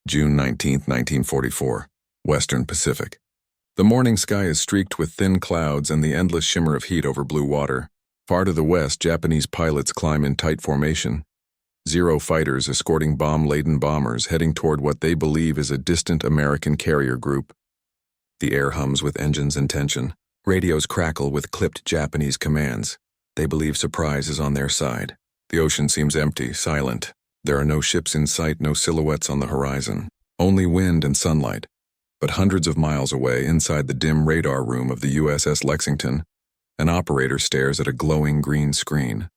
June 19, 1944, Western Pacific. The morning sky is streaked with thin clouds and the endless shimmer of heat over blue water. Far to the west, Japanese pilots climb in tight formation. Zero fighters escorting bomb-laden bombers heading toward what they believe is a distant American carrier group. The air hums with engines in tension. Radios crackle with clipped Japanese commands. They believe surprise is on their side. The ocean seems empty, silent. There are no ships in sight, no silhouettes on the horizon. Only wind and sunlight. But hundreds of miles away, inside the dim radar room of the USS Lexington, an operator stares at a glowing green screen.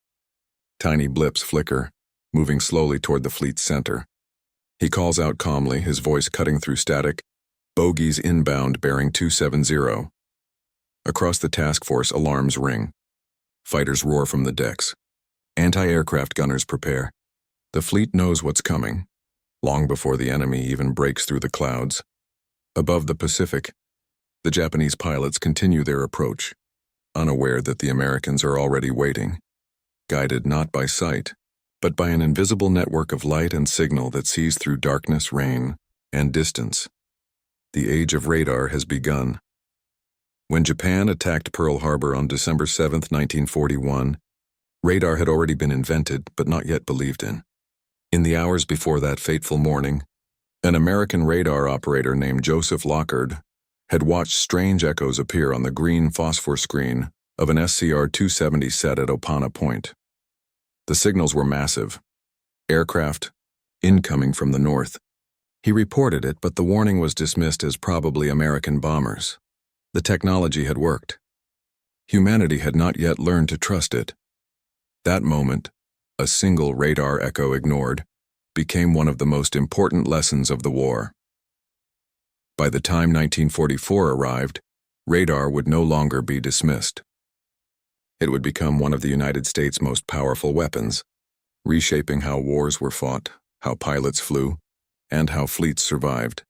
Tiny blips flicker, moving slowly toward the fleet's center. He calls out calmly, his voice cutting through static, "Bogies inbound bearing 270. Across the task force, alarms ring. Fighters roar from the decks. Anti-aircraft gunners prepare. The fleet knows what's coming, long before the enemy even breaks through the clouds. Above the Pacific, the Japanese pilots continue their approach, unaware that the Americans are already waiting, guided not by sight, but by an invisible network of light and signal that sees through darkness, rain, and distance. The age of radar has begun. When Japan attacked Pearl Harbor on December 7, 1941, radar had already been invented but not yet believed in. In the hours before that fateful morning, an American radar operator named Joseph Lockard had watched strange echoes appear on the green phosphor screen of an SCR-270 set at Opana Point. The signals were massive. Aircraft, incoming from the north. He reported it, but the warning was dismissed as probably American bombers. The technology had worked. Humanity had not yet learned to trust it. That moment, a single radar echo ignored, became one of the most important lessons of the war. By the time 1944 arrived, radar would no longer be dismissed. It would become one of the United States' most powerful weapons, reshaping how wars were fought, how pilots flew, and how fleets survived.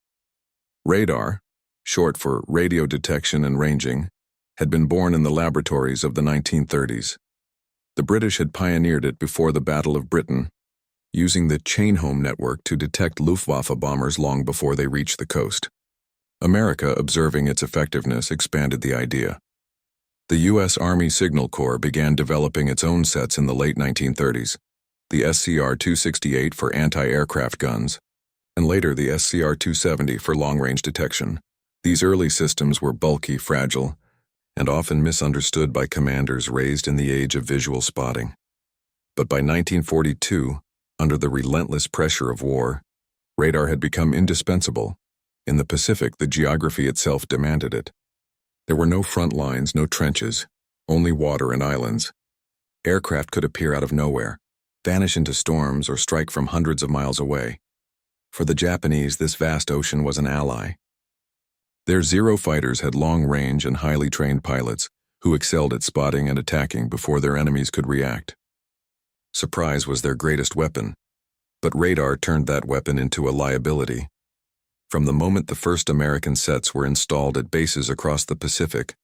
Radar, short for radio detection and ranging, had been born in the laboratories of the 1930s. The British had pioneered it before the Battle of Britain, using the chain-home network to detect Luftwaffe bombers long before they reached the coast. America, observing its effectiveness, expanded the idea. The U.S. Army Signal Corps began developing its own sets in the late 1930s, the SCR-268 for anti-aircraft guns, and later the SCR-270 for long-range detection. These early systems were bulky, fragile, and often misunderstood by commanders raised in the age of visual spotting. But by 1942, under the relentless pressure of war, radar had become indispensable. In the Pacific, the geography itself demanded it. There were no front lines, no trenches, only water and islands. Aircraft could appear out of nowhere, vanish into storms, or strike from hundreds of miles away. For the Japanese, this vast ocean was an ally. Their Zero fighters had long range and highly trained pilots who excelled at spotting and attacking before their enemies could react. Surprise was their greatest weapon, but radar turned that weapon into a liability. From the moment the first American sets were installed at bases across the Pacific,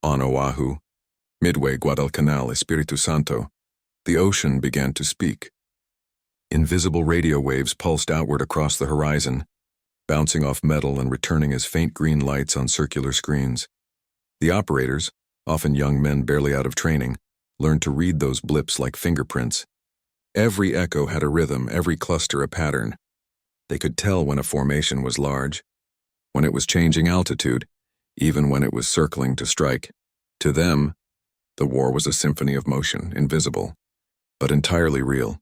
on Oahu, Midway, Guadalcanal, Espiritu Santo, the ocean began to speak. Invisible radio waves pulsed outward across the horizon, bouncing off metal and returning as faint green lights on circular screens. The operators, often young men barely out of training, learned to read those blips like fingerprints. Every echo had a rhythm, every cluster a pattern. They could tell when a formation was large, when it was changing altitude, even when it was circling to strike. To them, the war was a symphony of motion, invisible, but entirely real.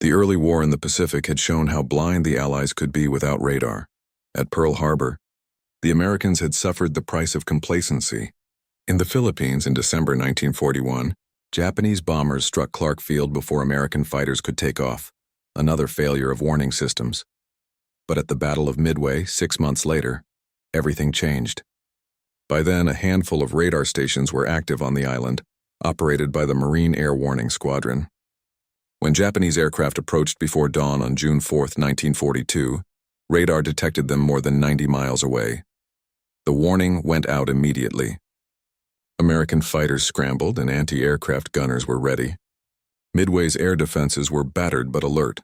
The early war in the Pacific had shown how blind the Allies could be without radar. At Pearl Harbor, the Americans had suffered the price of complacency. In the Philippines in December 1941, Japanese bombers struck Clark Field before American fighters could take off, another failure of warning systems. But at the Battle of Midway, 6 months later, everything changed. By then, a handful of radar stations were active on the island, operated by the Marine Air Warning Squadron. When Japanese aircraft approached before dawn on June 4, 1942, radar detected them more than 90 miles away. The warning went out immediately. American fighters scrambled and anti-aircraft gunners were ready. Midway's air defenses were battered but alert.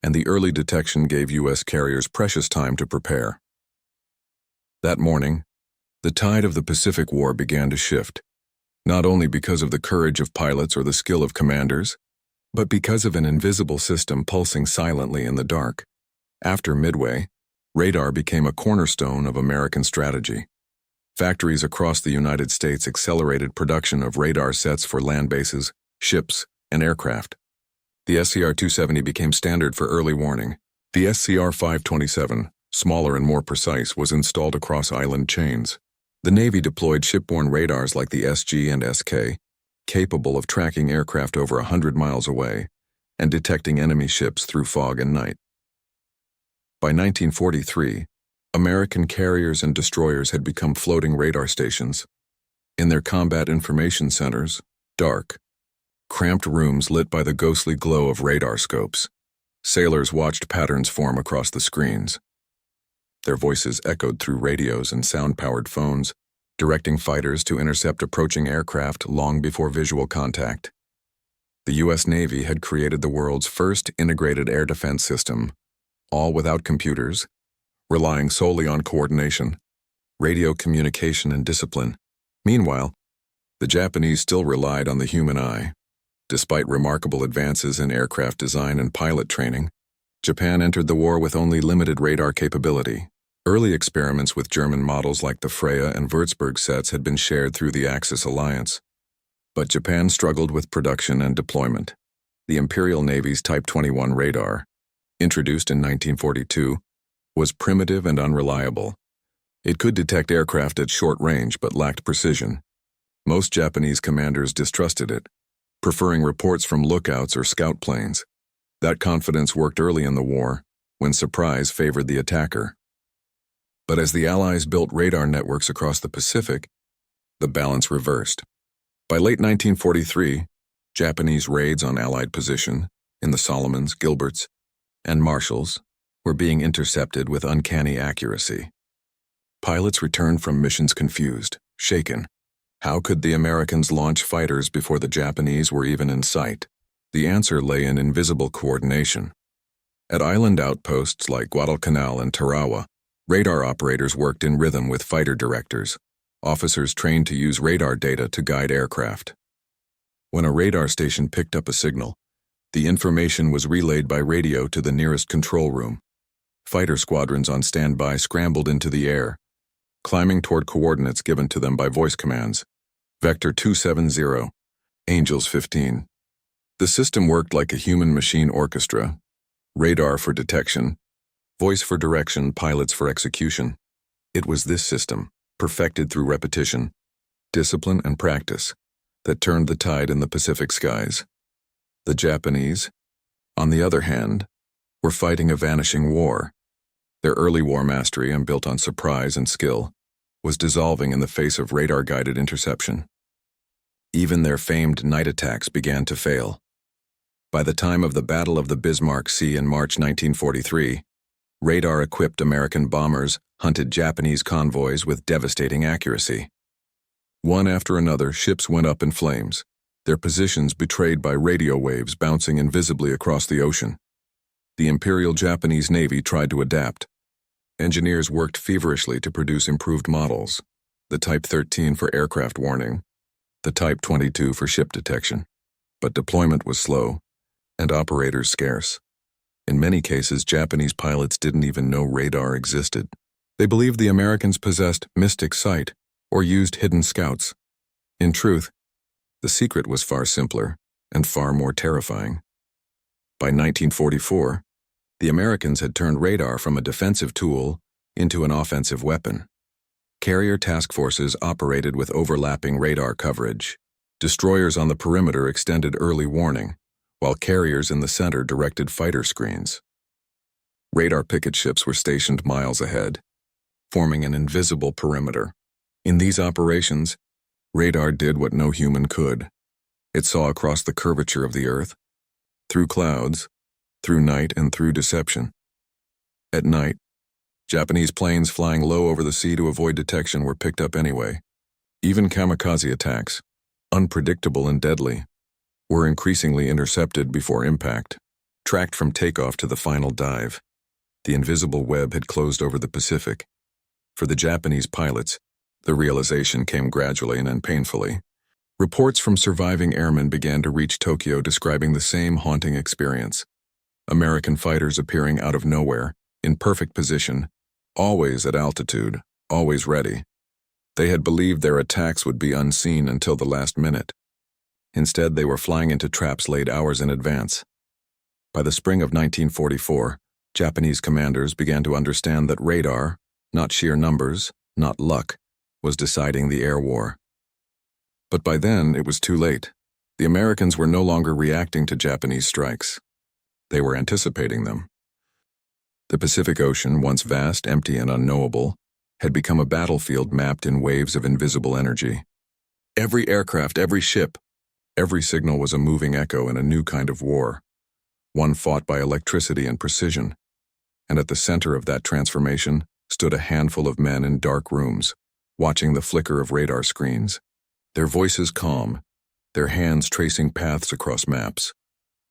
and the early detection gave U.S. carriers precious time to prepare. That morning, the tide of the Pacific War began to shift, not only because of the courage of pilots or the skill of commanders, but because of an invisible system pulsing silently in the dark. After Midway, radar became a cornerstone of American strategy. Factories across the United States accelerated production of radar sets for land bases, ships, and aircraft. The SCR-270 became standard for early warning. The SCR-527, smaller and more precise, was installed across island chains. The Navy deployed shipborne radars like the SG and SK, capable of tracking aircraft over 100 miles away and detecting enemy ships through fog and night. By 1943, American carriers and destroyers had become floating radar stations. In their combat information centers, dark, cramped rooms lit by the ghostly glow of radar scopes, sailors watched patterns form across the screens. Their voices echoed through radios and sound-powered phones, directing fighters to intercept approaching aircraft long before visual contact. The U.S. Navy had created the world's first integrated air defense system, all without computers, relying solely on coordination, radio communication, and discipline. Meanwhile, the Japanese still relied on the human eye. Despite remarkable advances in aircraft design and pilot training, Japan entered the war with only limited radar capability. Early experiments with German models like the Freya and Würzburg sets had been shared through the Axis alliance. But Japan struggled with production and deployment. The Imperial Navy's Type 21 radar, introduced in 1942, was primitive and unreliable. It could detect aircraft at short range but lacked precision. Most Japanese commanders distrusted it, preferring reports from lookouts or scout planes. That confidence worked early in the war, when surprise favored the attacker. But as the Allies built radar networks across the Pacific, the balance reversed. By late 1943, Japanese raids on Allied position in the Solomons, Gilberts, and Marshalls were being intercepted with uncanny accuracy. Pilots returned from missions confused, shaken. How could the Americans launch fighters before the Japanese were even in sight? The answer lay in invisible coordination. At island outposts like Guadalcanal and Tarawa, radar operators worked in rhythm with fighter directors, officers trained to use radar data to guide aircraft. When a radar station picked up a signal, the information was relayed by radio to the nearest control room. Fighter squadrons on standby scrambled into the air, climbing toward coordinates given to them by voice commands. Vector 270, Angels 15. The system worked like a human-machine orchestra: radar for detection, voice for direction, pilots for execution. It was this system, perfected through repetition, discipline, and practice, that turned the tide in the Pacific skies. The Japanese, on the other hand, were fighting a vanishing war. Their early war mastery, and built on surprise and skill, was dissolving in the face of radar-guided interception. Even their famed night attacks began to fail. By the time of the Battle of the Bismarck Sea in March 1943, radar-equipped American bombers hunted Japanese convoys with devastating accuracy. One after another, ships went up in flames, their positions betrayed by radio waves bouncing invisibly across the ocean. The Imperial Japanese Navy tried to adapt. Engineers worked feverishly to produce improved models, the Type 13 for aircraft warning, the Type 22 for ship detection. But deployment was slow, and operators scarce. In many cases, Japanese pilots didn't even know radar existed. They believed the Americans possessed mystic sight or used hidden scouts. In truth, the secret was far simpler and far more terrifying. By 1944, the Americans had turned radar from a defensive tool into an offensive weapon. Carrier task forces operated with overlapping radar coverage. Destroyers on the perimeter extended early warning, while carriers in the center directed fighter screens. Radar picket ships were stationed miles ahead, forming an invisible perimeter. In these operations, radar did what no human could. It saw across the curvature of the Earth, through clouds, through night, and through deception. At night, Japanese planes flying low over the sea to avoid detection were picked up anyway. Even kamikaze attacks, unpredictable and deadly, were increasingly intercepted before impact. tracked from takeoff to the final dive. The invisible web had closed over the Pacific. For the Japanese pilots, the realization came gradually and painfully. Reports from surviving airmen began to reach Tokyo describing the same haunting experience. American fighters appearing out of nowhere, in perfect position, always at altitude, always ready. They had believed their attacks would be unseen until the last minute. Instead, they were flying into traps laid hours in advance. By the spring of 1944, Japanese commanders began to understand that radar, not sheer numbers, not luck, was deciding the air war. But by then, it was too late. The Americans were no longer reacting to Japanese strikes. They were anticipating them. The Pacific Ocean, once vast, empty, and unknowable, had become a battlefield mapped in waves of invisible energy. Every aircraft, every ship, every signal was a moving echo in a new kind of war, one fought by electricity and precision. And at the center of that transformation stood a handful of men in dark rooms, watching the flicker of radar screens, their voices calm, their hands tracing paths across maps.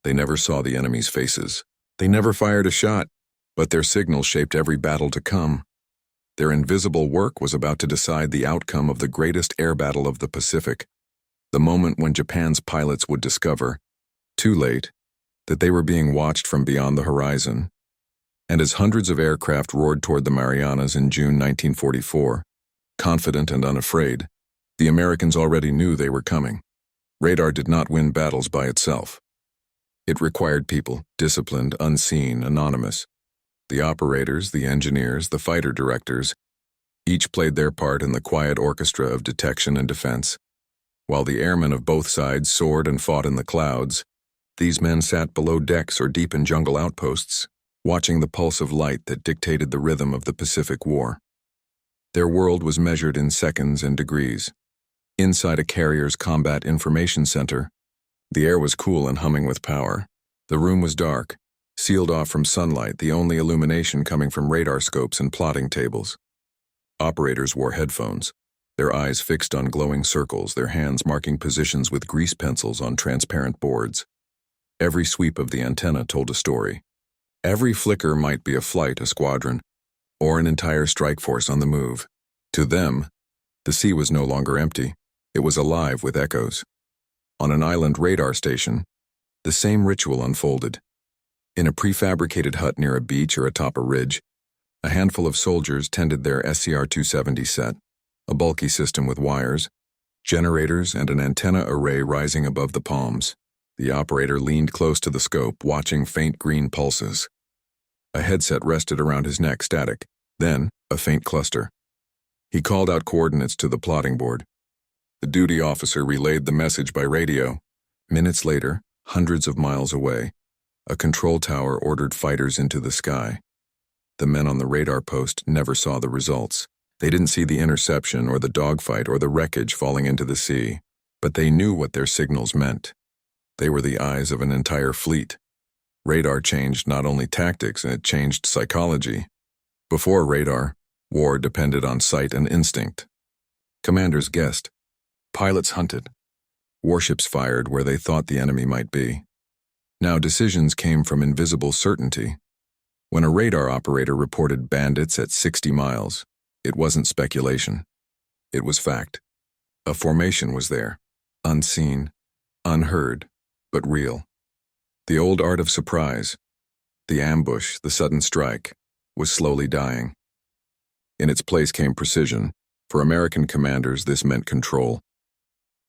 They never saw the enemy's faces. They never fired a shot, but their signals shaped every battle to come. Their invisible work was about to decide the outcome of the greatest air battle of the Pacific, the moment when Japan's pilots would discover, too late, that they were being watched from beyond the horizon. And as hundreds of aircraft roared toward the Marianas in June 1944, confident and unafraid, the Americans already knew they were coming. Radar did not win battles by itself. It required people, disciplined, unseen, anonymous. The operators, the engineers, the fighter directors, each played their part in the quiet orchestra of detection and defense. While the airmen of both sides soared and fought in the clouds, these men sat below decks or deep in jungle outposts, watching the pulse of light that dictated the rhythm of the Pacific War. Their world was measured in seconds and degrees. Inside a carrier's combat information center, the air was cool and humming with power. The room was dark, sealed off from sunlight, the only illumination coming from radar scopes and plotting tables. Operators wore headphones, their eyes fixed on glowing circles, their hands marking positions with grease pencils on transparent boards. Every sweep of the antenna told a story. Every flicker might be a flight, a squadron, or an entire strike force on the move. To them, the sea was no longer empty. It was alive with echoes. On an island radar station, the same ritual unfolded. In a prefabricated hut near a beach or atop a ridge, a handful of soldiers tended their SCR-270 set, a bulky system with wires, generators, and an antenna array rising above the palms. The operator leaned close to the scope, watching faint green pulses. A headset rested around his neck, static, then a faint cluster. He called out coordinates to the plotting board. The duty officer relayed the message by radio. Minutes later, hundreds of miles away, a control tower ordered fighters into the sky. The men on the radar post never saw the results. They didn't see the interception or the dogfight or the wreckage falling into the sea, but they knew what their signals meant. They were the eyes of an entire fleet. Radar changed not only tactics, it changed psychology. Before radar, war depended on sight and instinct. Commanders guessed. Pilots hunted. Warships fired where they thought the enemy might be. Now decisions came from invisible certainty. When a radar operator reported bandits at 60 miles, it wasn't speculation. It was fact. A formation was there, unseen, unheard, but real. The old art of surprise, the ambush, the sudden strike, was slowly dying. In its place came precision. For American commanders, this meant control.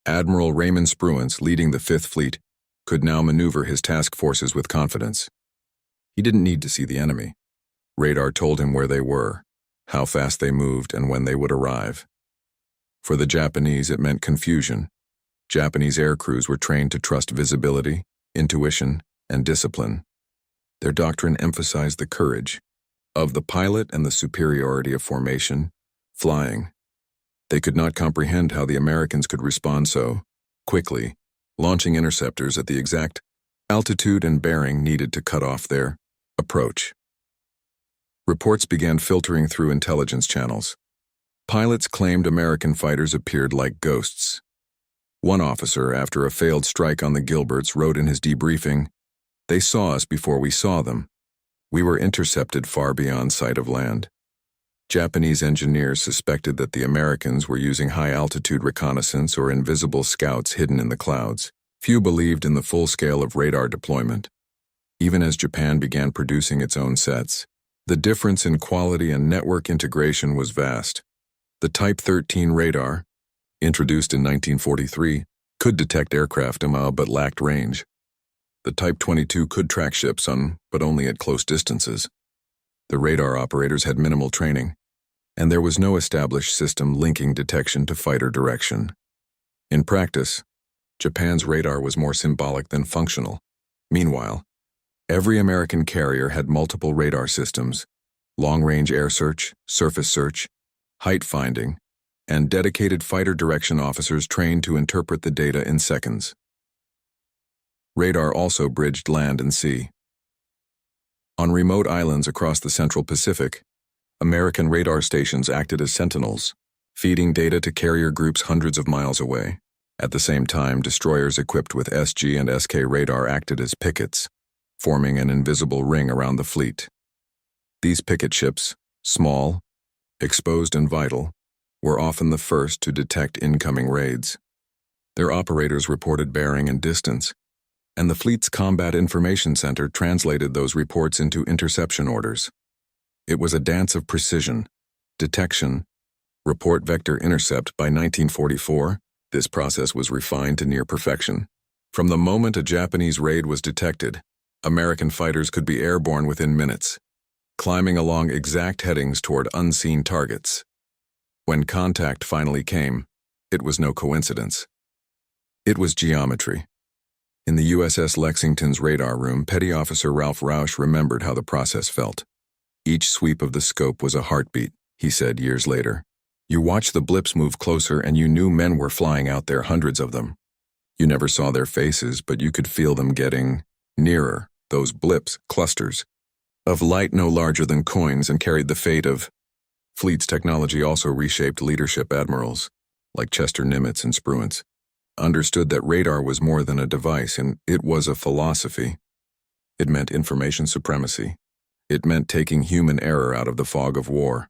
Admiral Raymond Spruance, leading the Fifth Fleet, could now maneuver his task forces with confidence. He didn't need to see the enemy. Radar told him where they were, how fast they moved, and when they would arrive. For the Japanese, it meant confusion. Japanese air crews were trained to trust visibility, intuition, and discipline. Their doctrine emphasized the courage of the pilot and the superiority of formation, flying. They could not comprehend how the Americans could respond so quickly, launching interceptors at the exact altitude and bearing needed to cut off their approach. Reports began filtering through intelligence channels. Pilots claimed American fighters appeared like ghosts. One officer, after a failed strike on the Gilberts, wrote in his debriefing, They saw us before we saw them. We were intercepted far beyond sight of land. Japanese engineers suspected that the Americans were using high-altitude reconnaissance or invisible scouts hidden in the clouds. Few believed in the full scale of radar deployment. Even as Japan began producing its own sets, the difference in quality and network integration was vast. The Type 13 radar, introduced in 1943, could detect aircraft a mile but lacked range. The Type 22 could track ships but only at close distances. The radar operators had minimal training, and there was no established system linking detection to fighter direction. In practice, Japan's radar was more symbolic than functional. Meanwhile, every American carrier had multiple radar systems: long-range air search, surface search, height finding, and dedicated fighter direction officers trained to interpret the data in seconds. Radar also bridged land and sea. On remote islands across the Central Pacific, American radar stations acted as sentinels, feeding data to carrier groups hundreds of miles away. At the same time, destroyers equipped with SG and SK radar acted as pickets, forming an invisible ring around the fleet. These picket ships, small, exposed and vital, were often the first to detect incoming raids. Their operators reported bearing and distance, and the fleet's Combat Information Center translated those reports into interception orders. It was a dance of precision, detection, report vector intercept. By 1944, this process was refined to near perfection. From the moment a Japanese raid was detected, American fighters could be airborne within minutes, climbing along exact headings toward unseen targets. When contact finally came, it was no coincidence. It was geometry. In the USS Lexington's radar room, Petty Officer Ralph Rausch remembered how the process felt. Each sweep of the scope was a heartbeat, he said years later. You watched the blips move closer and you knew men were flying out there, hundreds of them. You never saw their faces, but you could feel them getting nearer, those blips, clusters of light no larger than coins, and carried the fate of. Fleet's technology also reshaped leadership. Admirals, like Chester Nimitz and Spruance, understood that radar was more than a device, and it was a philosophy. It meant information supremacy. It meant taking human error out of the fog of war.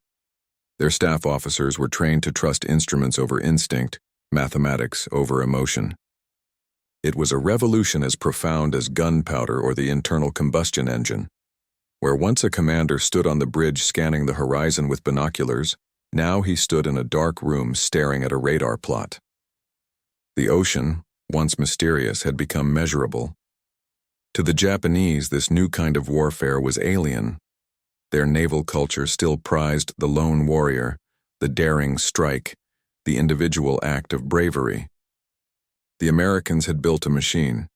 Their staff officers were trained to trust instruments over instinct, mathematics over emotion. It was a revolution as profound as gunpowder or the internal combustion engine. Where once a commander stood on the bridge scanning the horizon with binoculars, now he stood in a dark room staring at a radar plot. The ocean, once mysterious, had become measurable. To the Japanese, this new kind of warfare was alien. Their naval culture still prized the lone warrior, the daring strike, the individual act of bravery. The Americans had built a machine,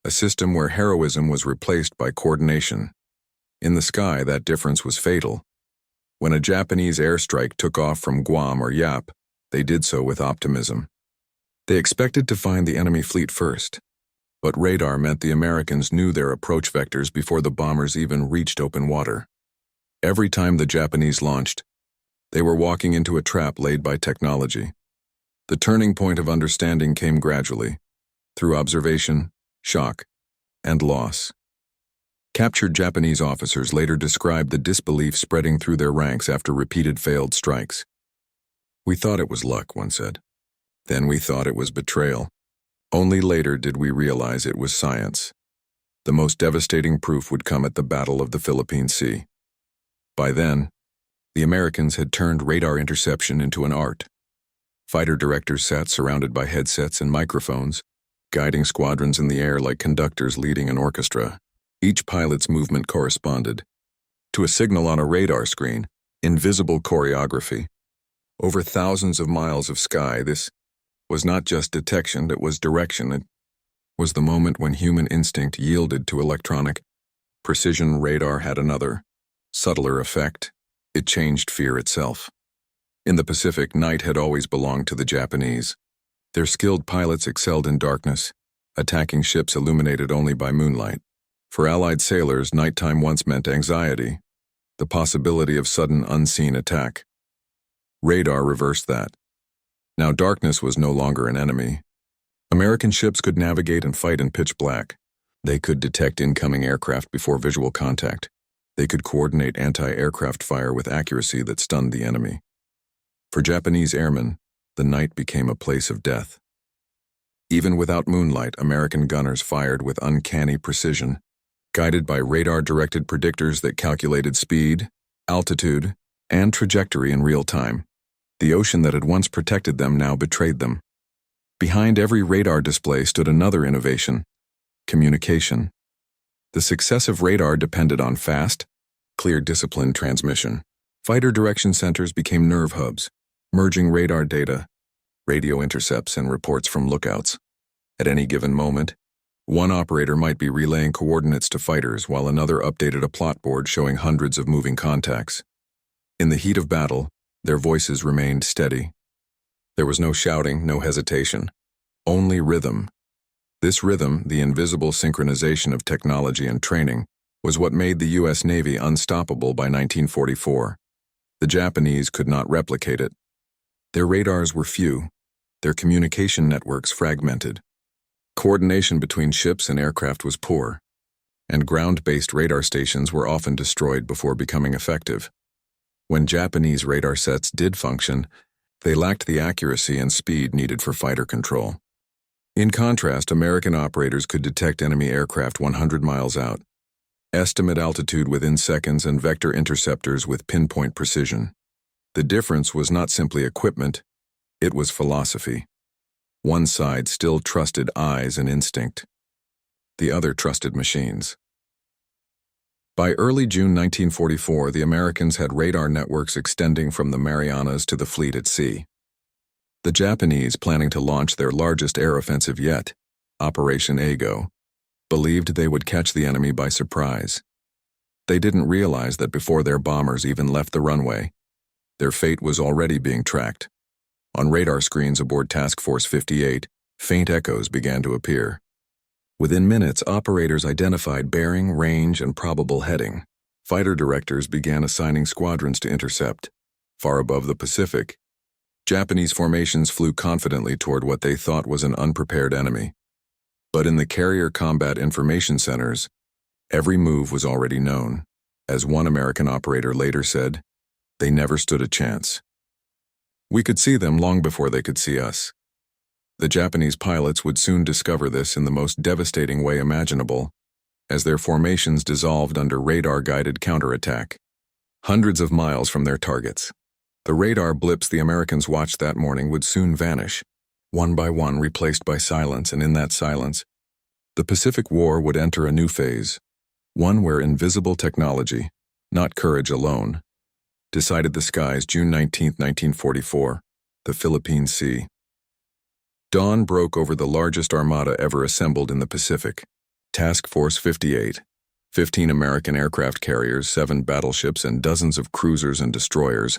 a system where heroism was replaced by coordination. In the sky, that difference was fatal. When a Japanese airstrike took off from Guam or Yap, they did so with optimism. They expected to find the enemy fleet first, but radar meant the Americans knew their approach vectors before the bombers even reached open water. Every time the Japanese launched, they were walking into a trap laid by technology. The turning point of understanding came gradually, through observation, shock, and loss. Captured Japanese officers later described the disbelief spreading through their ranks after repeated failed strikes. We thought it was luck, one said. Then we thought it was betrayal. Only later did we realize it was science. The most devastating proof would come at the Battle of the Philippine Sea. By then, the Americans had turned radar interception into an art. Fighter directors sat surrounded by headsets and microphones, guiding squadrons in the air like conductors leading an orchestra. Each pilot's movement corresponded to a signal on a radar screen, invisible choreography. Over thousands of miles of sky, this was not just detection, it was direction. It was the moment when human instinct yielded to electronic precision. Radar had another, subtler effect. It changed fear itself. In the Pacific, night had always belonged to the Japanese. Their skilled pilots excelled in darkness, attacking ships illuminated only by moonlight. For Allied sailors, nighttime once meant anxiety, the possibility of sudden unseen attack. Radar reversed that. Now darkness was no longer an enemy. American ships could navigate and fight in pitch black, They could detect incoming aircraft before visual contact. They could coordinate anti-aircraft fire with accuracy that stunned the enemy. For Japanese airmen, the night became a place of death. Even without moonlight, American gunners fired with uncanny precision, guided by radar-directed predictors that calculated speed, altitude, and trajectory in real time. The ocean that had once protected them now betrayed them. Behind every radar display stood another innovation: communication. The success of radar depended on fast, clear, disciplined transmission. Fighter direction centers became nerve hubs, merging radar data, radio intercepts, and reports from lookouts. At any given moment, one operator might be relaying coordinates to fighters while another updated a plot board showing hundreds of moving contacts. In the heat of battle, their voices remained steady. There was no shouting, no hesitation, only rhythm. This rhythm, the invisible synchronization of technology and training, was what made the U.S. Navy unstoppable by 1944. The Japanese could not replicate it. Their radars were few, their communication networks fragmented. Coordination between ships and aircraft was poor, and ground-based radar stations were often destroyed before becoming effective. When Japanese radar sets did function, they lacked the accuracy and speed needed for fighter control. In contrast, American operators could detect enemy aircraft 100 miles out, estimate altitude within seconds, and vector interceptors with pinpoint precision. The difference was not simply equipment, it was philosophy. One side still trusted eyes and instinct. The other trusted machines. By early June 1944, the Americans had radar networks extending from the Marianas to the fleet at sea. The Japanese, planning to launch their largest air offensive yet, Operation Ago, believed they would catch the enemy by surprise. They didn't realize that before their bombers even left the runway, their fate was already being tracked. On radar screens aboard Task Force 58, faint echoes began to appear. Within minutes, operators identified bearing, range, and probable heading. Fighter directors began assigning squadrons to intercept. Far above the Pacific, Japanese formations flew confidently toward what they thought was an unprepared enemy. But in the carrier combat information centers, every move was already known. As one American operator later said, "They never stood a chance. We could see them long before they could see us." The Japanese pilots would soon discover this in the most devastating way imaginable, as their formations dissolved under radar-guided counterattack, hundreds of miles from their targets. The radar blips the Americans watched that morning would soon vanish, one by one replaced by silence, and in that silence, the Pacific War would enter a new phase, one where invisible technology, not courage alone, decided the skies. June 19, 1944, the Philippine Sea. Dawn broke over the largest armada ever assembled in the Pacific. Task Force 58, 15 American aircraft carriers, 7 battleships, and dozens of cruisers and destroyers,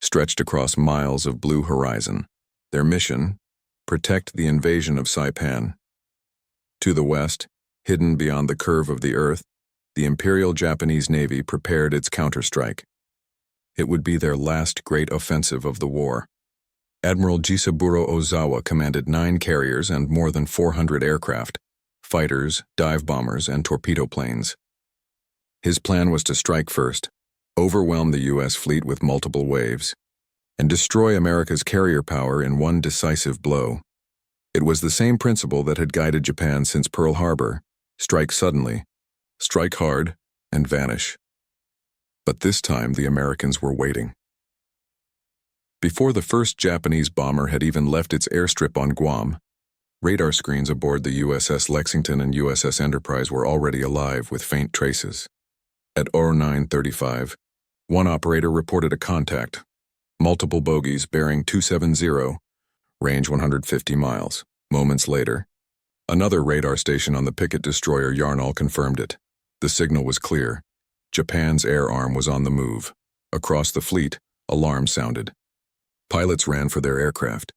stretched across miles of blue horizon. Their mission: protect the invasion of Saipan. To the west, hidden beyond the curve of the earth, the Imperial Japanese Navy prepared its counterstrike. It would be their last great offensive of the war. Admiral Jisaburo Ozawa commanded 9 carriers and more than 400 aircraft, fighters, dive bombers, and torpedo planes. His plan was to strike first, overwhelm the U.S. fleet with multiple waves, and destroy America's carrier power in one decisive blow. It was the same principle that had guided Japan since Pearl Harbor: strike suddenly, strike hard, and vanish. But this time the Americans were waiting. Before the first Japanese bomber had even left its airstrip on Guam, radar screens aboard the USS Lexington and USS Enterprise were already alive with faint traces. At 09:35, one operator reported a contact. Multiple bogies bearing 270, range 150 miles. Moments later, another radar station on the picket destroyer Yarnall confirmed it. The signal was clear. Japan's air arm was on the move. Across the fleet, alarms sounded. Pilots ran for their aircraft.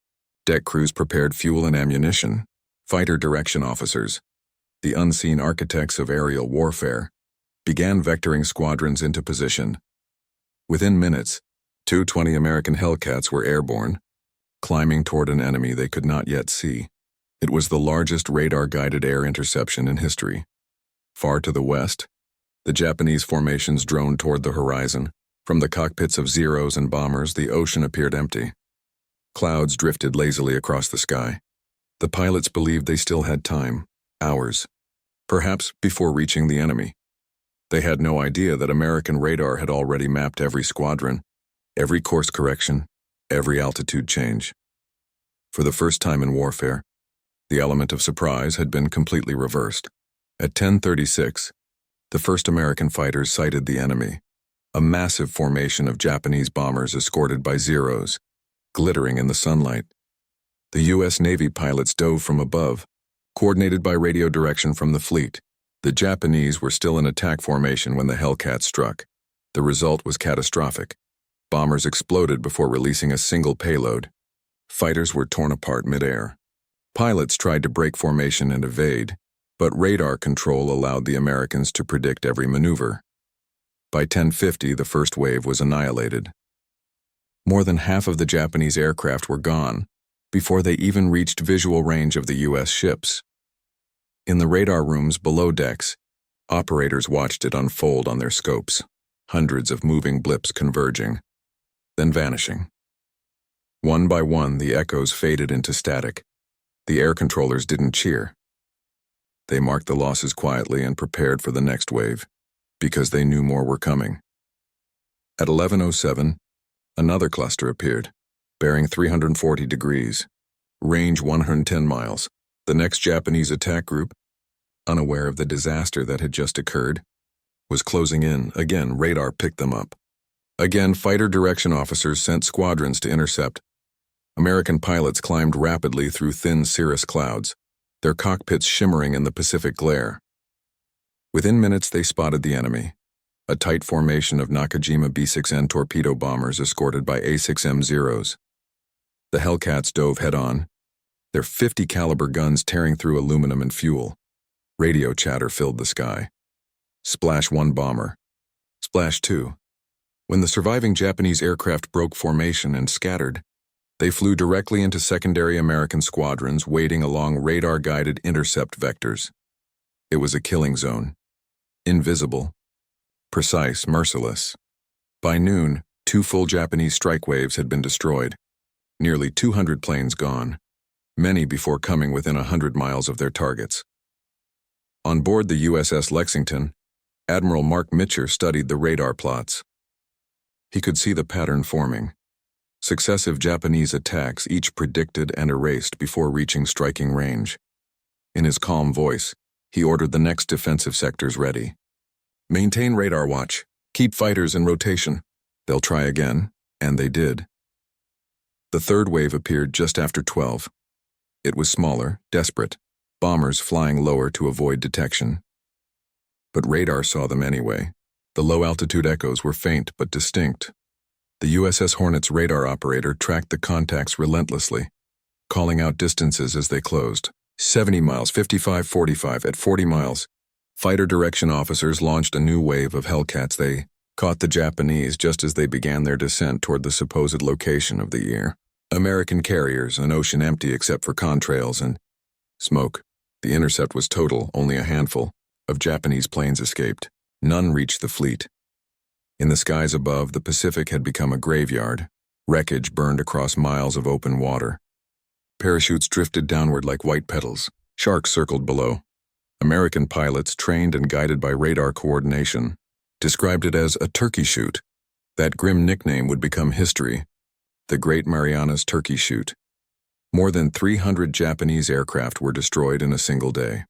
Deck crews prepared fuel and ammunition. Fighter direction officers, the unseen architects of aerial warfare, began vectoring squadrons into position. Within minutes, 220 American Hellcats were airborne, climbing toward an enemy they could not yet see. It was the largest radar-guided air interception in history. Far to the west, the Japanese formations droned toward the horizon. From the cockpits of Zeros and bombers, the ocean appeared empty. Clouds drifted lazily across the sky. The pilots believed they still had time, hours, perhaps before reaching the enemy. They had no idea that American radar had already mapped every squadron, every course correction, every altitude change. For the first time in warfare, the element of surprise had been completely reversed. At 10:36, the first American fighters sighted the enemy, a massive formation of Japanese bombers escorted by Zeros, glittering in the sunlight. The U.S. Navy pilots dove from above, coordinated by radio direction from the fleet. The Japanese were still in attack formation when the Hellcat struck. The result was catastrophic. Bombers exploded before releasing a single payload. Fighters were torn apart mid-air. Pilots tried to break formation and evade, but radar control allowed the Americans to predict every maneuver. By 10:50, the first wave was annihilated. More than half of the Japanese aircraft were gone before they even reached visual range of the U.S. ships. In the radar rooms below decks, operators watched it unfold on their scopes, hundreds of moving blips converging, then vanishing. One by one, the echoes faded into static. The air controllers didn't cheer. They marked the losses quietly and prepared for the next wave, because they knew more were coming. At 11:07, another cluster appeared, bearing 340 degrees, range 110 miles. The next Japanese attack group, unaware of the disaster that had just occurred, was closing in. Again, radar picked them up. Again, fighter direction officers sent squadrons to intercept. American pilots climbed rapidly through thin cirrus clouds, their cockpits shimmering in the Pacific glare. Within minutes, they spotted the enemy, a tight formation of Nakajima B-6N torpedo bombers escorted by A-6M Zeros. The Hellcats dove head-on, their 50 caliber guns tearing through aluminum and fuel. Radio chatter filled the sky. Splash 1 bomber. Splash 2. When the surviving Japanese aircraft broke formation and scattered, they flew directly into secondary American squadrons waiting along radar-guided intercept vectors. It was a killing zone. Invisible. Precise, merciless. By noon, 2 full Japanese strike waves had been destroyed. Nearly 200 planes gone, many before coming within 100 miles of their targets. On board the USS Lexington, Admiral Mark Mitcher studied the radar plots. He could see the pattern forming. Successive Japanese attacks, each predicted and erased before reaching striking range. In his calm voice, he ordered the next defensive sectors ready. Maintain radar watch. Keep fighters in rotation. They'll try again, and they did. The third wave appeared just after 12. It was smaller, desperate, bombers flying lower to avoid detection. But radar saw them anyway. The low-altitude echoes were faint but distinct. The USS Hornet's radar operator tracked the contacts relentlessly, calling out distances as they closed. 70 miles, 55, 45, at 40 miles. Fighter direction officers launched a new wave of Hellcats. They caught the Japanese just as they began their descent toward the supposed location of the year. American carriers, an ocean empty except for contrails and smoke. The intercept was total, only a handful of Japanese planes escaped. None reached the fleet. In the skies above, the Pacific had become a graveyard. Wreckage burned across miles of open water. Parachutes drifted downward like white petals. Sharks circled below. American pilots, trained and guided by radar coordination, described it as a turkey shoot. That grim nickname would become history. The Great Marianas Turkey Shoot. More than 300 Japanese aircraft were destroyed in a single day.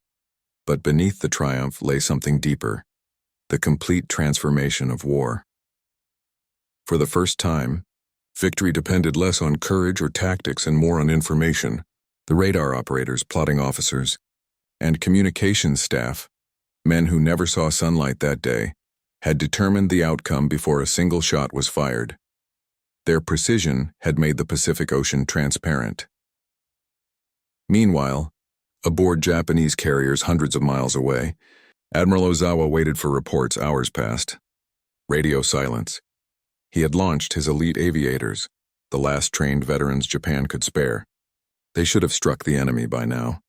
But beneath the triumph lay something deeper. The complete transformation of war. For the first time, victory depended less on courage or tactics and more on information. The radar operators, plotting officers, and communications staff, men who never saw sunlight that day, had determined the outcome before a single shot was fired. Their precision had made the Pacific Ocean transparent. Meanwhile, aboard Japanese carriers hundreds of miles away, Admiral Ozawa waited for reports. Hours passed. Radio silence. He had launched his elite aviators, the last trained veterans Japan could spare. They should have struck the enemy by now.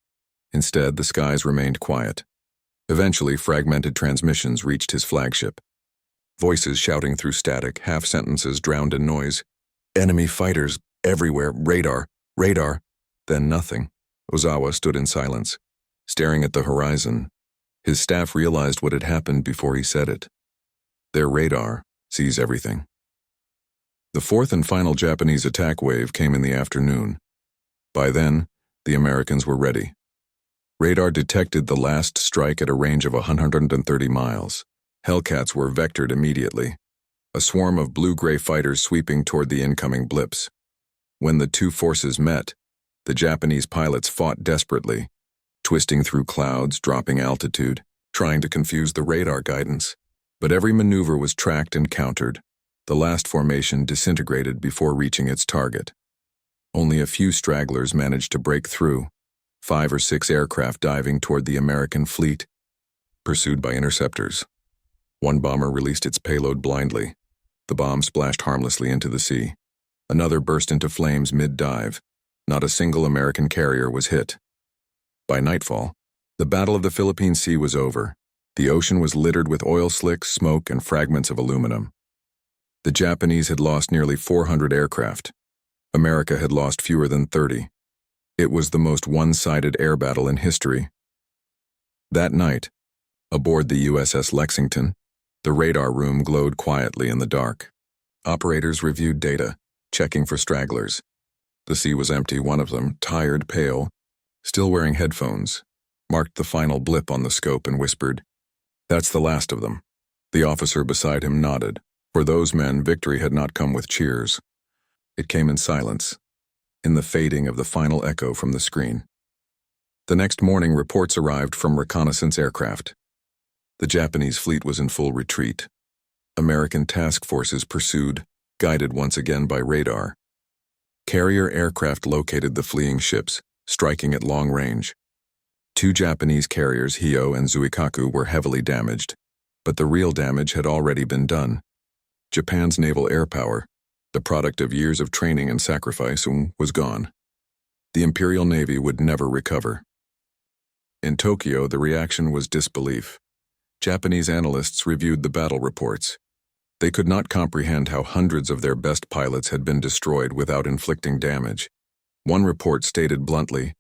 Instead, the skies remained quiet. Eventually, fragmented transmissions reached his flagship. Voices shouting through static, half-sentences drowned in noise. Enemy fighters everywhere, radar, radar. Then nothing. Ozawa stood in silence, staring at the horizon. His staff realized what had happened before he said it. Their radar sees everything. The fourth and final Japanese attack wave came in the afternoon. By then, the Americans were ready. Radar detected the last strike at a range of 130 miles. Hellcats were vectored immediately, a swarm of blue-gray fighters sweeping toward the incoming blips. When the two forces met, the Japanese pilots fought desperately, twisting through clouds, dropping altitude, trying to confuse the radar guidance. But every maneuver was tracked and countered. The last formation disintegrated before reaching its target. Only a few stragglers managed to break through, 5 or 6 aircraft diving toward the American fleet, pursued by interceptors. One bomber released its payload blindly. The bomb splashed harmlessly into the sea. Another burst into flames mid-dive. Not a single American carrier was hit. By nightfall, the Battle of the Philippine Sea was over. The ocean was littered with oil slicks, smoke, and fragments of aluminum. The Japanese had lost nearly 400 aircraft. America had lost fewer than 30. It was the most one-sided air battle in history. That night, aboard the USS Lexington, the radar room glowed quietly in the dark. Operators reviewed data, checking for stragglers. The sea was empty. One of them, tired, pale, still wearing headphones, marked the final blip on the scope and whispered, "That's the last of them." The officer beside him nodded. For those men, victory had not come with cheers. It came in silence, in the fading of the final echo from the screen. The next morning, reports arrived from reconnaissance aircraft. The Japanese fleet was in full retreat. American task forces pursued, guided once again by radar. Carrier aircraft located the fleeing ships, striking at long range. 2 Japanese carriers, Hio and Zuikaku, were heavily damaged, but the real damage had already been done. Japan's naval air power, the product of years of training and sacrifice, was gone. The Imperial Navy would never recover. In Tokyo, the reaction was disbelief. Japanese analysts reviewed the battle reports. They could not comprehend how hundreds of their best pilots had been destroyed without inflicting damage. One report stated bluntly,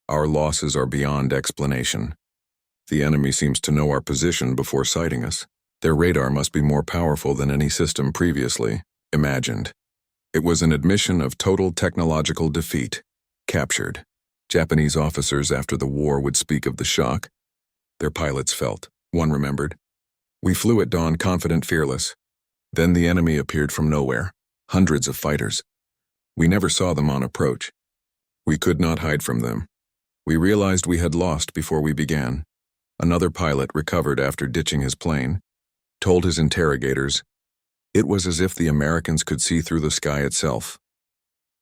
"Our losses are beyond explanation. The enemy seems to know our position before sighting us. Their radar must be more powerful than any system previously imagined." It was an admission of total technological defeat. Captured. Japanese officers after the war would speak of the shock their pilots felt. One remembered, "We flew at dawn confident, fearless. Then the enemy appeared from nowhere, hundreds of fighters. We never saw them on approach. We could not hide from them. We realized we had lost before we began." Another pilot, recovered after ditching his plane, told his interrogators, "It was as if the Americans could see through the sky itself."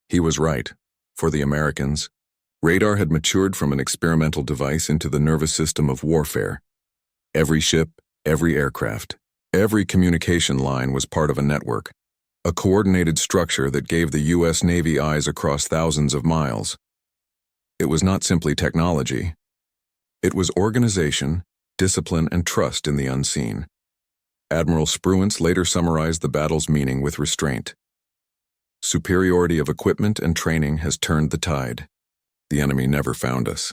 He was right. For the Americans, radar had matured from an experimental device into the nervous system of warfare. Every ship, every aircraft, every communication line was part of a network, a coordinated structure that gave the U.S. Navy eyes across thousands of miles. It was not simply technology. It was organization, discipline, and trust in the unseen. Admiral Spruance later summarized the battle's meaning with restraint. "Superiority of equipment and training has turned the tide. The enemy never found us."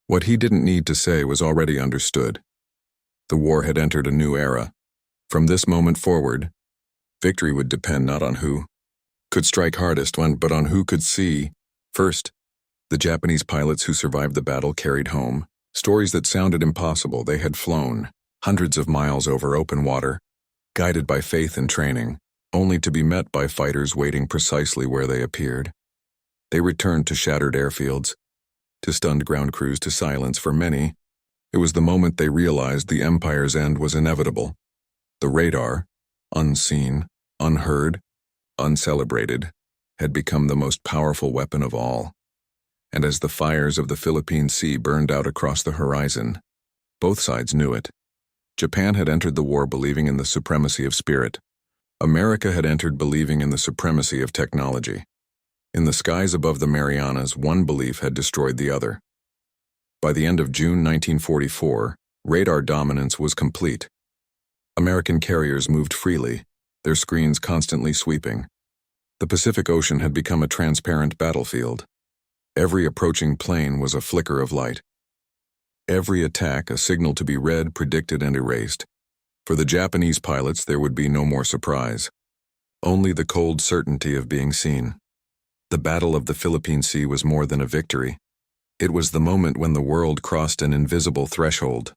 What he didn't need to say was already understood. The war had entered a new era. From this moment forward, victory would depend not on who could strike hardest, but on who could see first. The Japanese pilots who survived the battle carried home stories that sounded impossible. They had flown hundreds of miles over open water, guided by faith and training, only to be met by fighters waiting precisely where they appeared. They returned to shattered airfields, to stunned ground crews, to silence. For many, it was the moment they realized the Empire's end was inevitable. The radar, unseen, unheard, uncelebrated, had become the most powerful weapon of all. And as the fires of the Philippine Sea burned out across the horizon, both sides knew it. Japan had entered the war believing in the supremacy of spirit. America had entered believing in the supremacy of technology. In the skies above the Marianas, one belief had destroyed the other. By the end of June 1944, radar dominance was complete. American carriers moved freely, their screens constantly sweeping. The Pacific Ocean had become a transparent battlefield. Every approaching plane was a flicker of light. Every attack a signal to be read, predicted, and erased. For the Japanese pilots, there would be no more surprise. Only the cold certainty of being seen. The Battle of the Philippine Sea was more than a victory. It was the moment when the world crossed an invisible threshold.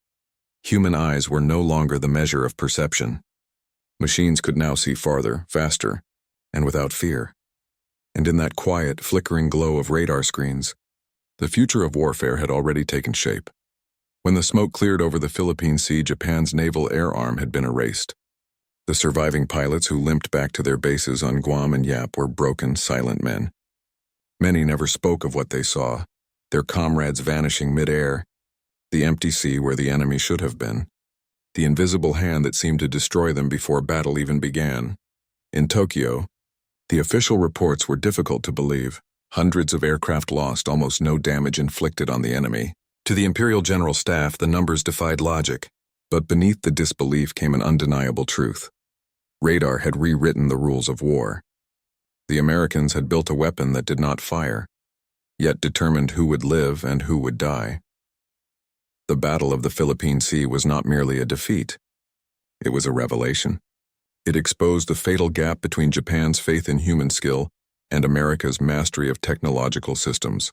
Human eyes were no longer the measure of perception. Machines could now see farther, faster, and without fear. And in that quiet, flickering glow of radar screens, the future of warfare had already taken shape. When the smoke cleared over the Philippine Sea, Japan's naval air arm had been erased. The surviving pilots who limped back to their bases on Guam and Yap were broken, silent men. Many never spoke of what they saw, their comrades vanishing mid-air, the empty sea where the enemy should have been, the invisible hand that seemed to destroy them before battle even began. In Tokyo, the official reports were difficult to believe. Hundreds of aircraft lost, almost no damage inflicted on the enemy. To the Imperial General Staff, the numbers defied logic, but beneath the disbelief came an undeniable truth. Radar had rewritten the rules of war. The Americans had built a weapon that did not fire, yet determined who would live and who would die. The Battle of the Philippine Sea was not merely a defeat. It was a revelation. It exposed the fatal gap between Japan's faith in human skill and America's mastery of technological systems.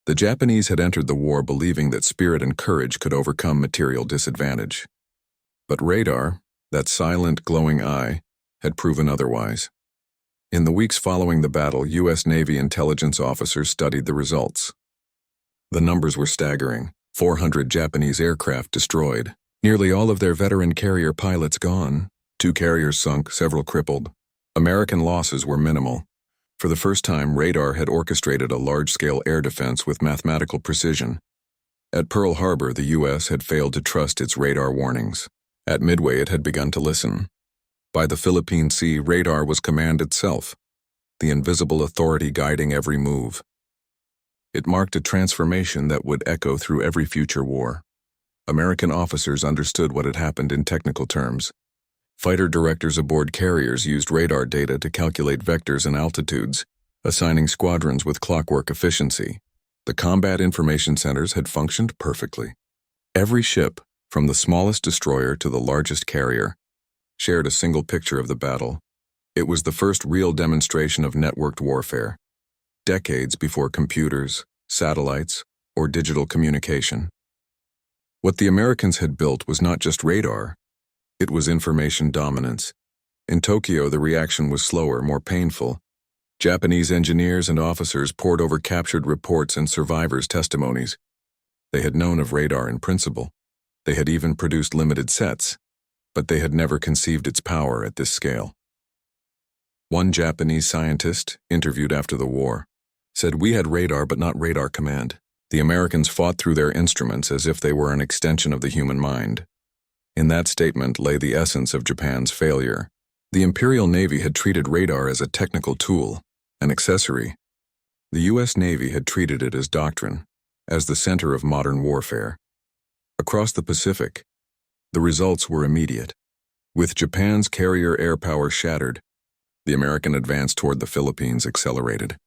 The Japanese had entered the war believing that spirit and courage could overcome material disadvantage. But radar, that silent, glowing eye, had proven otherwise. In the weeks following the battle, U.S. Navy intelligence officers studied the results. The numbers were staggering. 400 Japanese aircraft destroyed, nearly all of their veteran carrier pilots gone, 2 carriers sunk, several crippled. American losses were minimal. For the first time, radar had orchestrated a large-scale air defense with mathematical precision. At Pearl Harbor, the U.S. had failed to trust its radar warnings. At Midway, it had begun to listen. By the Philippine Sea, radar was command itself, the invisible authority guiding every move. It marked a transformation that would echo through every future war. American officers understood what had happened in technical terms. Fighter directors aboard carriers used radar data to calculate vectors and altitudes, assigning squadrons with clockwork efficiency. The combat information centers had functioned perfectly. Every ship, from the smallest destroyer to the largest carrier, shared a single picture of the battle. It was the first real demonstration of networked warfare, decades before computers, satellites, or digital communication. What the Americans had built was not just radar, it was information dominance. In Tokyo, the reaction was slower, more painful. Japanese engineers and officers pored over captured reports and survivors' testimonies. They had known of radar in principle. They had even produced limited sets, but they had never conceived its power at this scale. One Japanese scientist, interviewed after the war, said, "We had radar but not radar command. The Americans fought through their instruments as if they were an extension of the human mind." In that statement lay the essence of Japan's failure. The Imperial Navy had treated radar as a technical tool, an accessory. The U.S. Navy had treated it as doctrine, as the center of modern warfare. Across the Pacific, the results were immediate. With Japan's carrier air power shattered, the American advance toward the Philippines accelerated.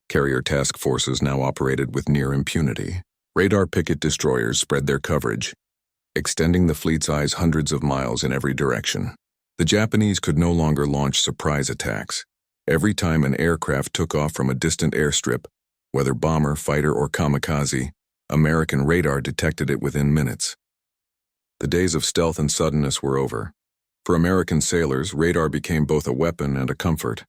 Carrier task forces now operated with near impunity. Radar picket destroyers spread their coverage, extending the fleet's eyes hundreds of miles in every direction. The Japanese could no longer launch surprise attacks. Every time an aircraft took off from a distant airstrip, whether bomber, fighter, or kamikaze, American radar detected it within minutes. The days of stealth and suddenness were over. For American sailors, radar became both a weapon and a comfort.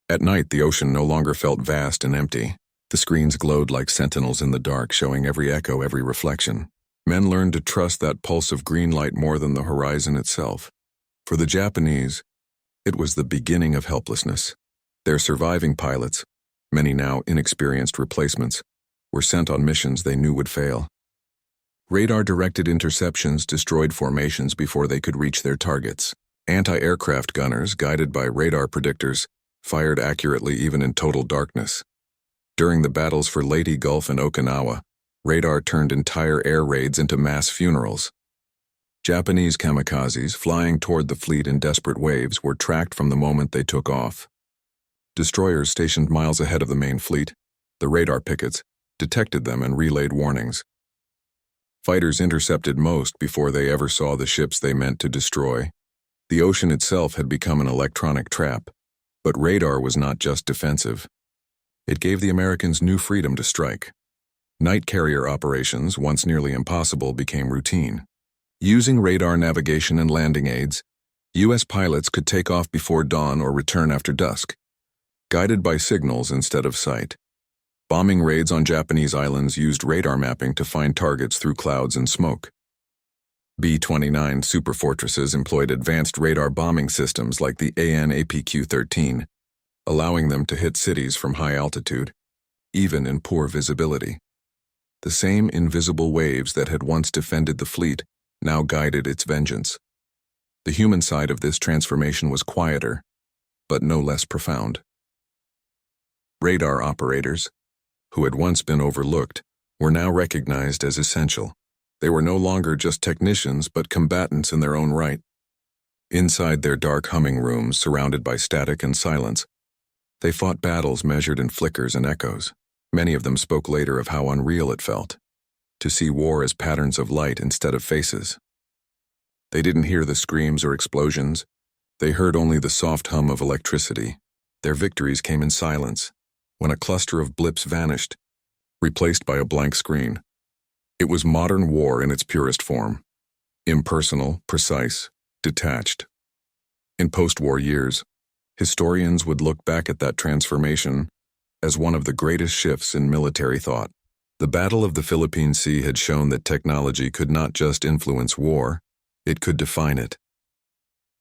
At night, the ocean no longer felt vast and empty. The screens glowed like sentinels in the dark, showing every echo, every reflection. Men learned to trust that pulse of green light more than the horizon itself. For the Japanese, it was the beginning of helplessness. Their surviving pilots, many now inexperienced replacements, were sent on missions they knew would fail. Radar-directed interceptions destroyed formations before they could reach their targets. Anti-aircraft gunners, guided by radar predictors, fired accurately even in total darkness. During the battles for Leyte Gulf and Okinawa, Radar turned entire air raids into mass funerals. Japanese kamikazes flying toward the fleet in desperate waves were tracked from the moment they took off. Destroyers stationed miles ahead of the main fleet, the radar pickets, detected them and relayed warnings. Fighters intercepted most before they ever saw the ships they meant to destroy. The ocean itself had become an electronic trap, but radar was not just defensive. It gave the Americans new freedom to strike. Night carrier operations, once nearly impossible, became routine. Using radar navigation and landing aids, U.S. pilots could take off before dawn or return after dusk, guided by signals instead of sight. Bombing raids on Japanese islands used radar mapping to find targets through clouds and smoke. B-29 superfortresses employed advanced radar bombing systems like the AN/APQ-13, allowing them to hit cities from high altitude, even in poor visibility. The same invisible waves that had once defended the fleet now guided its vengeance. The human side of this transformation was quieter, but no less profound. Radar operators, who had once been overlooked, were now recognized as essential. They were no longer just technicians, but combatants in their own right. Inside their dark humming rooms, surrounded by static and silence, they fought battles measured in flickers and echoes. Many of them spoke later of how unreal it felt to see war as patterns of light instead of faces. They didn't hear the screams or explosions. They heard only the soft hum of electricity. Their victories came in silence, when a cluster of blips vanished, replaced by a blank screen. It was modern war in its purest form, impersonal, precise, detached. In post-war years, historians would look back at that transformation as one of the greatest shifts in military thought. The Battle of the Philippine Sea had shown that technology could not just influence war, it could define it.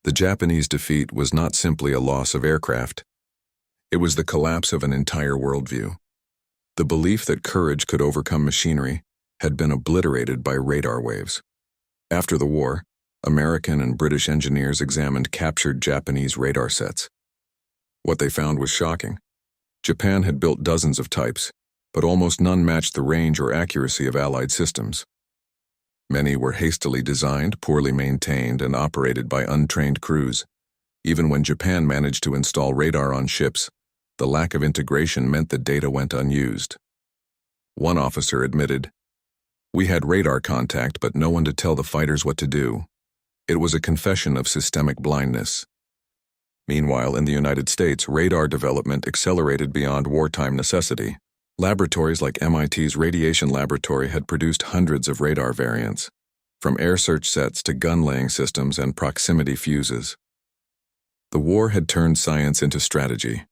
The Japanese defeat was not simply a loss of aircraft. It was the collapse of an entire worldview. The belief that courage could overcome machinery had been obliterated by radar waves. After the war, American and British engineers examined captured Japanese radar sets. What they found was shocking. Japan had built dozens of types, but almost none matched the range or accuracy of Allied systems. Many were hastily designed, poorly maintained, and operated by untrained crews. Even when Japan managed to install radar on ships, the lack of integration meant the data went unused. One officer admitted, "We had radar contact, but no one to tell the fighters what to do." It was a confession of systemic blindness. Meanwhile, in the United States, radar development accelerated beyond wartime necessity. Laboratories like MIT's Radiation Laboratory had produced hundreds of radar variants, from air search sets to gun-laying systems and proximity fuses. The war had turned science into strategy.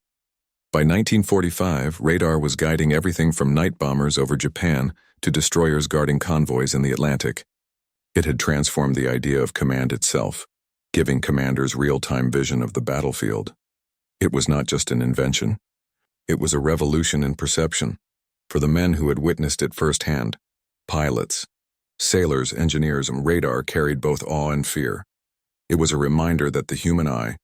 By 1945, radar was guiding everything from night bombers over Japan to destroyers guarding convoys in the Atlantic. It had transformed the idea of command itself, giving commanders real-time vision of the battlefield. It was not just an invention. It was a revolution in perception, for the men who had witnessed it firsthand. Pilots, sailors, engineers, and radar carried both awe and fear. It was a reminder that the human eye,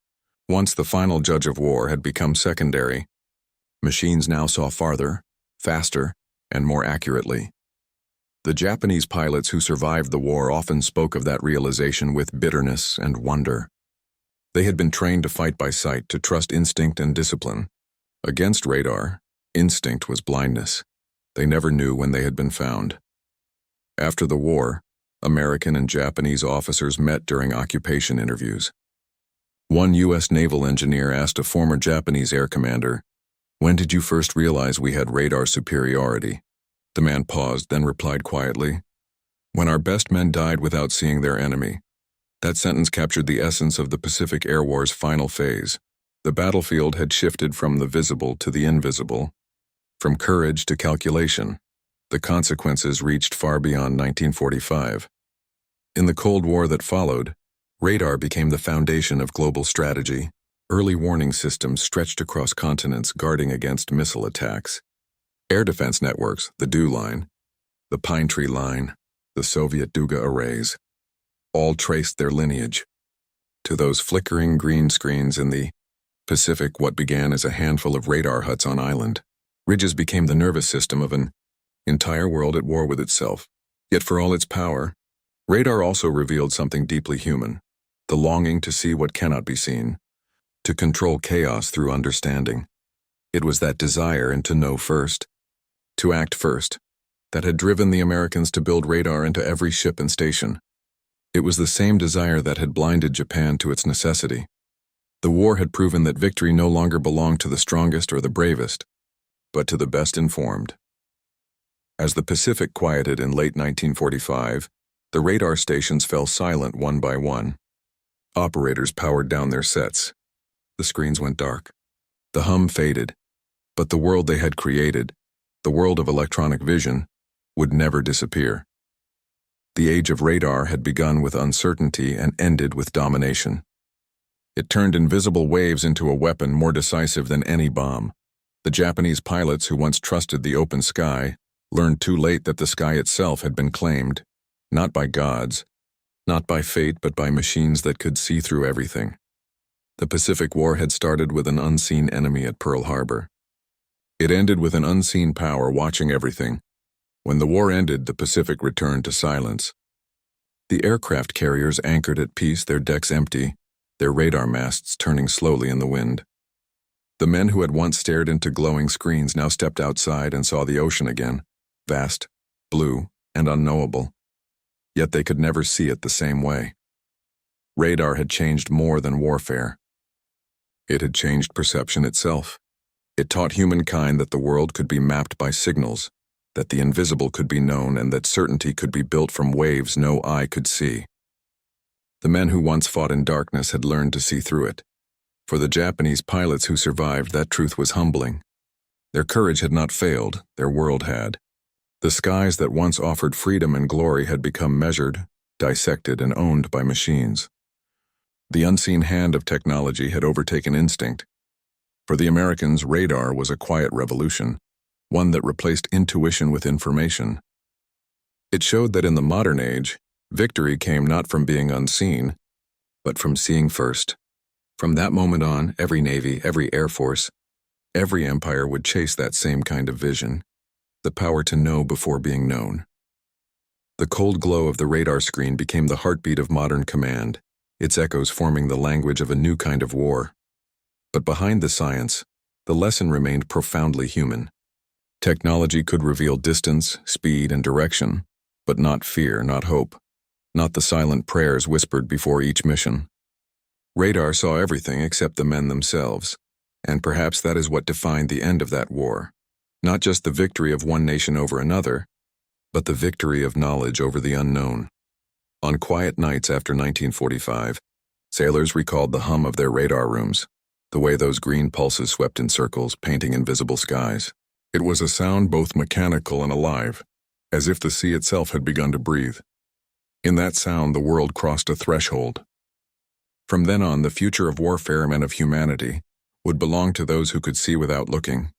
once the final judge of war, had become secondary. Machines now saw farther, faster, and more accurately. The Japanese pilots who survived the war often spoke of that realization with bitterness and wonder. They had been trained to fight by sight, to trust instinct and discipline. Against radar, instinct was blindness. They never knew when they had been found. After the war, American and Japanese officers met during occupation interviews. One U.S. naval engineer asked a former Japanese air commander, "When did you first realize we had radar superiority?" The man paused, then replied quietly, "When our best men died without seeing their enemy." That sentence captured the essence of the Pacific Air War's final phase. The battlefield had shifted from the visible to the invisible, from courage to calculation. The consequences reached far beyond 1945. In the Cold War that followed, radar became the foundation of global strategy. Early warning systems stretched across continents, guarding against missile attacks. Air defense networks, the DEW line, the Pine Tree line, the Soviet Duga arrays, all traced their lineage to those flickering green screens in the Pacific. What began as a handful of radar huts on island ridges became the nervous system of an Entire world at war with itself. Yet for all its power, radar also revealed something deeply human, the longing to see what cannot be seen, to control chaos through understanding. It was that desire and to know first, to act first, that had driven the Americans to build radar into every ship and station. It was the same desire that had blinded Japan to its necessity. The war had proven that victory no longer belonged to the strongest or the bravest, but to the best informed. As the Pacific quieted in late 1945, the radar stations fell silent one by one. Operators powered down their sets. The screens went dark. The hum faded. But the world they had created, the world of electronic vision, would never disappear. The age of radar had begun with uncertainty and ended with domination. It turned invisible waves into a weapon more decisive than any bomb. The Japanese pilots who once trusted the open sky learned too late that the sky itself had been claimed, not by gods, not by fate, but by machines that could see through everything. The Pacific War had started with an unseen enemy at Pearl Harbor. It ended with an unseen power watching everything. When the war ended, the Pacific returned to silence. The aircraft carriers anchored at peace, their decks empty, their radar masts turning slowly in the wind. The men who had once stared into glowing screens now stepped outside and saw the ocean again, vast, blue, and unknowable. Yet they could never see it the same way. Radar had changed more than warfare. It had changed perception itself. It taught humankind that the world could be mapped by signals, that the invisible could be known, and that certainty could be built from waves no eye could see. The men who once fought in darkness had learned to see through it. For the Japanese pilots who survived, that truth was humbling. Their courage had not failed, their world had. The skies that once offered freedom and glory had become measured, dissected, and owned by machines. The unseen hand of technology had overtaken instinct. For the Americans, radar was a quiet revolution, one that replaced intuition with information. It showed that in the modern age, victory came not from being unseen, but from seeing first. From that moment on, every navy, every air force, every empire would chase that same kind of vision, the power to know before being known. The cold glow of the radar screen became the heartbeat of modern command, its echoes forming the language of a new kind of war. But behind the science, the lesson remained profoundly human. Technology could reveal distance, speed, and direction, but not fear, not hope, not the silent prayers whispered before each mission. Radar saw everything except the men themselves, and perhaps that is what defined the end of that war. Not just the victory of one nation over another, but the victory of knowledge over the unknown. On quiet nights after 1945, sailors recalled the hum of their radar rooms, the way those green pulses swept in circles, painting invisible skies. It was a sound both mechanical and alive, as if the sea itself had begun to breathe. In that sound, the world crossed a threshold. From then on, the future of warfare and of humanity would belong to those who could see without looking,